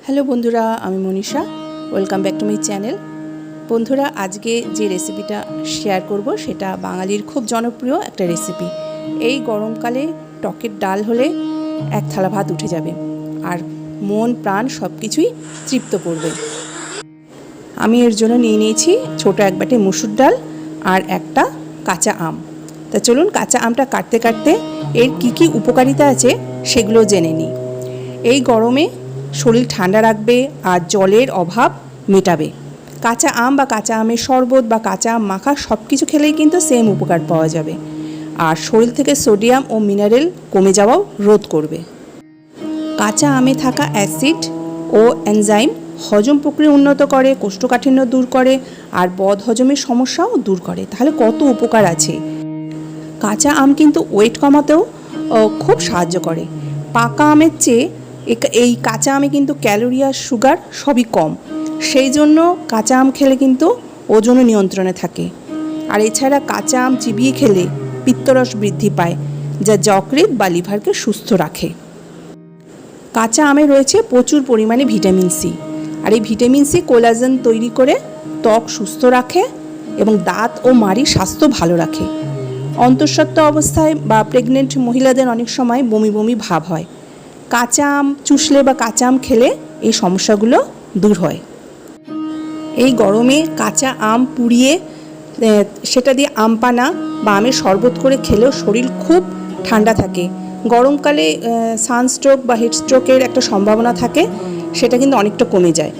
Hello বন্ধুরা, আমি Manisha. Welcome back to my channel. বন্ধুরা, আজকে যে রেসিপিটা শেয়ার করব সেটা বাঙালির খুব জনপ্রিয় একটা রেসিপি। এই গরমকালে টকের ডাল হলে এক থালা ভাত উঠে যাবে আর মন প্রাণ সব কিছুই তৃপ্ত করবে। আমি এর জন্য নিয়ে নিয়েছি ছোটো এক বাটি মুসুর ডাল আর একটা কাঁচা আম। তা চলুন কাঁচা আমটা কাটতে কাটতে এর কী কী উপকারিতা আছে সেগুলো জেনে নিই। এই গরমে শরীর ঠান্ডা রাখবে আর জলের অভাব মেটাবে। কাঁচা আম বা কাঁচা আমের শরবত বা কাঁচা আম মাখা সব কিছু খেলেই কিন্তু সেম উপকার পাওয়া যাবে। আর শরীর থেকে সোডিয়াম ও মিনারেল কমে যাওয়াও রোধ করবে। কাঁচা আমে থাকা অ্যাসিড ও এনজাইম হজম প্রক্রিয়া উন্নত করে, কোষ্ঠকাঠিন্য দূর করে আর বদহজমের সমস্যাও দূর করে। তাহলে কত উপকার আছে। কাঁচা আম কিন্তু ওয়েট কমাতেও খুব সাহায্য করে। পাকা আমের চেয়ে এই কাঁচা আমে কিন্তু ক্যালোরি আর সুগার সবই কম, সেই জন্য কাঁচা আম খেলে কিন্তু ওজনও নিয়ন্ত্রণে থাকে। আর এছাড়া কাঁচা আম চিবিয়ে খেলে পিত্তরস বৃদ্ধি পায়, যা যকৃৎ বা লিভারকে সুস্থ রাখে। কাঁচা আমে রয়েছে প্রচুর পরিমাণে ভিটামিন সি, আর এই ভিটামিন সি কোলাজেন তৈরি করে ত্বক সুস্থ রাখে এবং দাঁত ও মাড়ির স্বাস্থ্য ভালো রাখে। অন্তঃসত্ত্বা অবস্থায় বা প্রেগনেন্ট মহিলাদের অনেক সময় বমি বমি ভাব হয়। কাঁচা আম চুষলে বা কাঁচা আম খেলে এই সমস্যাগুলো দূর হয়। এই গরমে কাঁচা আম পুড়িয়ে সেটা দিয়ে আম পানা বা আমের শরবত করে খেলেও শরীর খুব ঠান্ডা থাকে। গরমকালে সানস্ট্রোক বা হিটস্ট্রোকের একটা সম্ভাবনা থাকে, সেটা কিন্তু অনেকটা কমে যায়।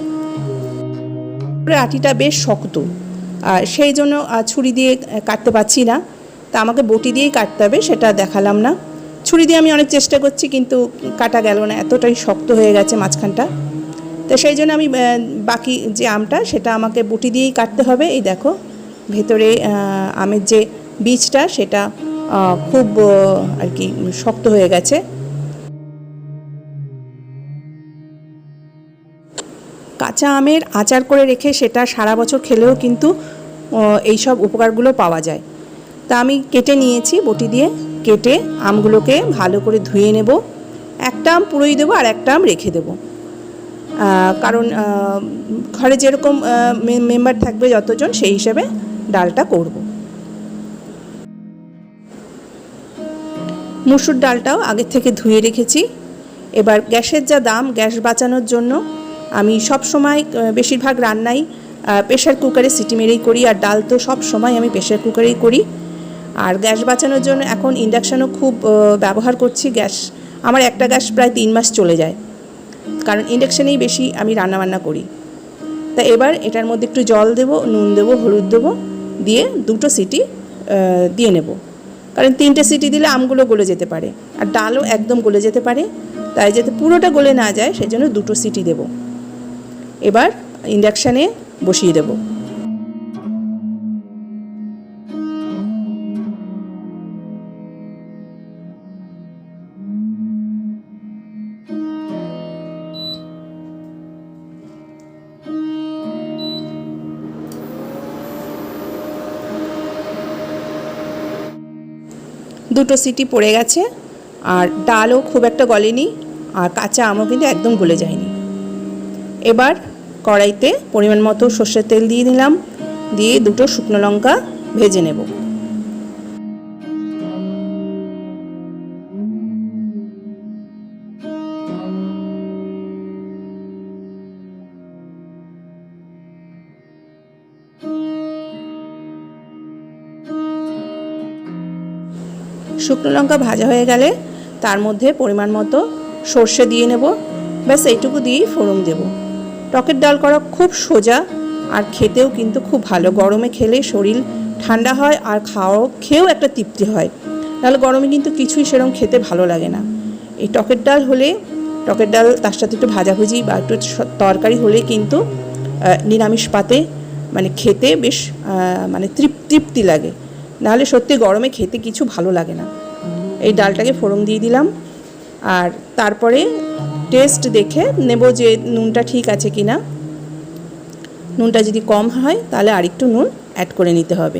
আটিটা বেশ শক্ত, সেই জন্য ছুরি দিয়ে কাটতে পারছি না, তা আমাকে বটি দিয়েই কাটতে হবে, সেটা দেখালাম না। ছুরি দিয়ে আমি অনেক চেষ্টা করছি কিন্তু কাটা গেল না, এতটাই শক্ত হয়ে গেছে মাঝখানটা। তো সেই জন্য আমি বাকি যে আমটা সেটা আমাকে বটি দিয়েই কাটতে হবে। এই দেখো, ভেতরে আমের যে বীজটা সেটা খুব আর কি শক্ত হয়ে গেছে। কাঁচা আমের আচার করে রেখে সেটা সারা বছর খেলেও কিন্তু এই সব উপকারগুলো পাওয়া যায়। তা আমি কেটে নিয়েছি, বটি দিয়ে কেটে আমগুলোকে ভালো করে ধুয়ে নেব। একটা আম পুরোই দেবো আর একটা আম রেখে দেবো, কারণ ঘরে যেরকম মেম্বার থাকবে যতজন সেই হিসেবে ডালটা করব। মুসুর ডালটাও আগে থেকে ধুয়ে রেখেছি। এবার গ্যাসের যা দাম, গ্যাস বাঁচানোর জন্য আমি সব সময় বেশিরভাগ রান্নাই প্রেশার কুকারে সিটি মেরেই করি, আর ডাল তো সব সময় আমি প্রেশার কুকারেই করি। আর গ্যাস বাঁচানোর জন্য এখন ইন্ডাকশানও খুব ব্যবহার করছি। গ্যাস আমার একটা গ্যাস প্রায় 3 মাস চলে যায়, কারণ ইন্ডাকশানেই বেশি আমি রান্নাবান্না করি। তা এবার এটার মধ্যে একটু জল দেবো, নুন দেবো, হলুদ দেবো, দিয়ে 2টো সিটি দিয়ে নেব। কারণ 3টে সিটি দিলে আমগুলো গলে যেতে পারে আর ডালও একদম গলে যেতে পারে, তাই যাতে পুরোটা গলে না যায় সেই জন্য 2টো সিটি দেব। এবার ইন্ডাকশানে বসিয়ে দেব। দুটো সিটি পড়ে গেছে আর ডালও খুব একটা গলেনি আর কাঁচা আমও কিন্তু একদম গলে যায়নি। এবার কড়াইতে পরিমাণ মতো সর্ষের তেল দিয়ে দিলাম, দিয়ে 2টো শুকনো লঙ্কা ভেজে নেব। শুকনো লঙ্কা ভাজা হয়ে গেলে তার মধ্যে পরিমাণ মতো সর্ষে দিয়ে নেব। ব্যাস এইটুকু দিয়েই ফোড়ন দেব। টকের ডাল করা খুব সোজা আর খেতেও কিন্তু খুব ভালো। গরমে খেলে শরীর ঠান্ডা হয় আর খেয়েও একটা তৃপ্তি হয়, নাহলে গরমে কিন্তু কিছুই সেরকম খেতে ভালো লাগে না। এই টকের ডাল হলে, টকের ডাল তার সাথে একটু ভাজাভুজি বা একটু তরকারি হলে কিন্তু নিরামিষ পাতে মানে খেতে বেশ মানে তৃপ্তি লাগে, নাহলে সত্যি গরমে খেতে কিছু ভালো লাগে না। এই ডালটাকে ফোড়ন দিয়ে দিলাম আর তারপরে টেস্ট দেখে নেব যে নুনটা ঠিক আছে কি না। নুনটা যদি কম হয় তাহলে আরেকটু নুন অ্যাড করে নিতে হবে।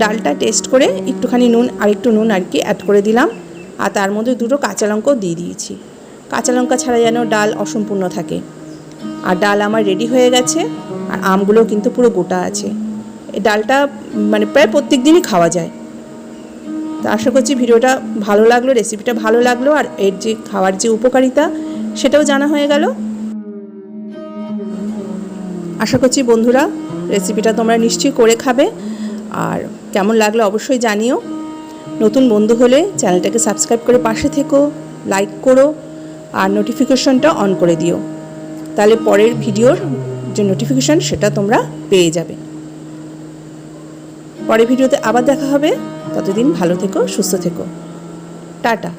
ডালটা টেস্ট করে একটুখানি নুন আর একটু নুন আর কি অ্যাড করে দিলাম, আর তার মধ্যে 2টো কাঁচা লঙ্কাও দিয়ে দিয়েছি। কাঁচা লঙ্কা ছাড়া যেন ডাল অসম্পূর্ণ থাকে। আর ডাল আমার রেডি হয়ে গেছে, আর আমগুলোও কিন্তু পুরো গোটা আছে। এই ডালটা মানে প্রায় প্রত্যেক দিনই খাওয়া যায়। তো আশা করছি ভিডিওটা ভালো লাগলো, রেসিপিটা ভালো লাগলো, আর এর যে খাওয়ার যে উপকারিতা সেটাও জানা হয়ে গেল। আশা করছি বন্ধুরা রেসিপিটা তোমরা নিশ্চয়ই করে খাবে, আর কেমন লাগলো অবশ্যই জানিও। নতুন বন্ধু হলে চ্যানেলটাকে সাবস্ক্রাইব করে পাশে থেকো, লাইক করো, আর নোটিফিকেশনটা অন করে দিও, তাহলে পরের ভিডিওর যে নোটিফিকেশন সেটা তোমরা পেয়ে যাবে। পরের ভিডিওতে আবার দেখা হবে, ততদিন ভালো থেকো, সুস্থ থেকো, টাটা।